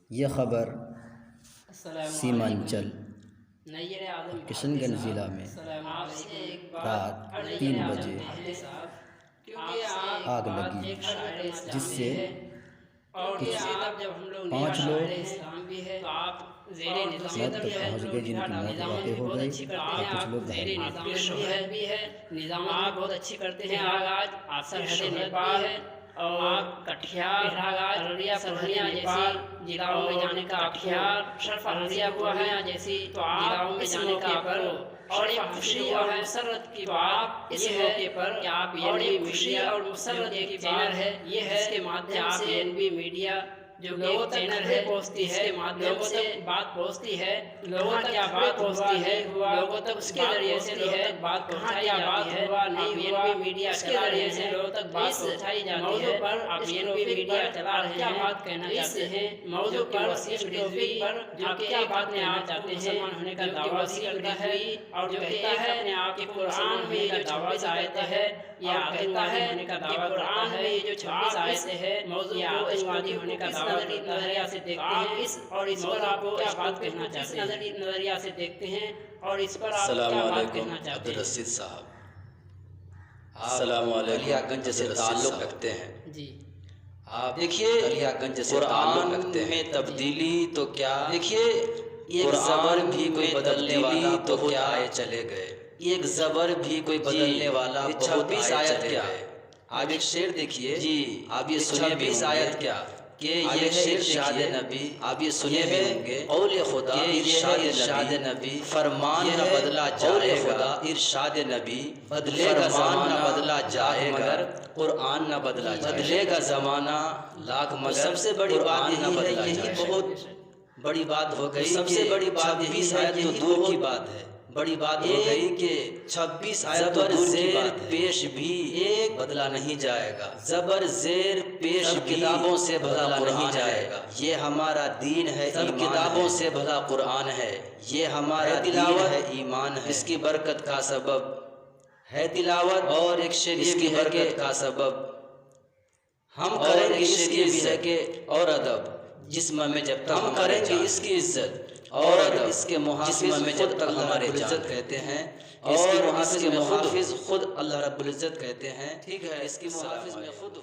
یہ خبر سیمانچل کشن گنج ضلع میں رات 3 بجے آگ لگی، جس سے کچھ 5 لوگ موت تک پہنچ گئے، جن کی موت واقع ہو گئی اور کچھ لوگ گھائل ہوئے۔ نظامات بہت اچھی کرتے ہیں آپ سرحد پار اور کٹھیار ارریہ سرحدیاں جیسی ضلعوں میں جانے کا کٹھیار شرف ارریہ ہوا ہے جیسی ضلعوں میں جانے کا پر اور ایک خوشی اور مسرت کی بات اس موقع پر کہ آپ خوشی اور مسرت کی چینل ہے، یہ ہے اس کے مادھیم سے NB میڈیا جو لوگوں تک چینل ہے پہنچتی ہے، اس کے مادھیم سے بات پہنچتی ہے، لوگوں تک کیا بات پہنچتی ہے، لوگوں تک اس کے ذریعے سے بات پہنچائی جاتی ہے، نہیں ہوا میڈیا اس کے ذریعے سے لوگوں تک بات پہنچائی جاتی ہے۔ پر آپ NB میڈیا چلا رہے ہیں، بات کہنا چاہتے ہیں موضوع پر اس ٹاپک پر جو کہ ایک بات میں آپ چاہتے ہیں مسلمان ہونے کا دعویٰ بھی کرتا ہے اور جو کہتا ہے اپنے آپ کے قرآن میں جو 26 آیتیں ہے یہ کہتا ہے ہونے کا دعویٰ قرآن میں یہ جو 26 آیتیں ہے موضوع کو اجتماعی ہونے کا دعویٰ نظریہ سے دیکھتے ہیں اور اس پر آپ کو کیا بات کہنا چاہتے ہیں، نظریہ سے دیکھتے ہیں اور اس پر آپ کیا بات کہنا چاہتے ہیں؟ عبدالرشید صاحب السلام علیکم، علیہ گنج سے تعلق رکھتے ہیں جی آپ دیکھیے علیہ گنج سے تعلق رکھتے ہیں، تبدیلی تو کیا دیکھیے ایک زبر بھی کوئی بدلنے والا تو کیا آئے چلے گئے، ایک زبر بھی کوئی بدلنے والا بہت آئے چلے گئے۔ آپ ایک شعر دیکھیے جی، آپ یہ سنیں 26 آیت کیا کہ یہ ہے ارشاد نبی، آپ یہ سنے بھی ہوں گے قول خدا ارشاد نبی، فرمان نہ بدلا جائے گا ارشاد نبی، بدلے گا زمانہ بدلا جائے مگر قرآن نہ بدلا جائے، بدلے گا زمانہ لاکھ مگر سب سے بڑی بات یہی بہت بڑی بات ہو گئی، سب سے بڑی بات یہی شاید تو دور کی بات ہے، بڑی بات ہو گئی کہ 26 آیت تو دور کی بات ہے، پیش بھی ایک بدلا نہیں جائے گا، زبر زیر پیش کتابوں سے بھلا نہیں جائے گا، یہ ہمارا دین ہے، سب کتابوں سے بھلا قرآن ہے، یہ ہمارا دین ہے، ایمان ہے، اس کی برکت کا سبب ہے تلاوت اور ایک شعر اس کی برکت کا سبب ہم کریں گے اس کی عزت اور ادب، جسم میں جب تک ہم کریں گے اس کی عزت اور ادب، اس کے محافظ میں جب تک ہمارے عزت کہتے ہیں، اس کے محافظ خود اللہ رب العزت کہتے ہیں، ٹھیک ہے، اس کی محافظ میں خود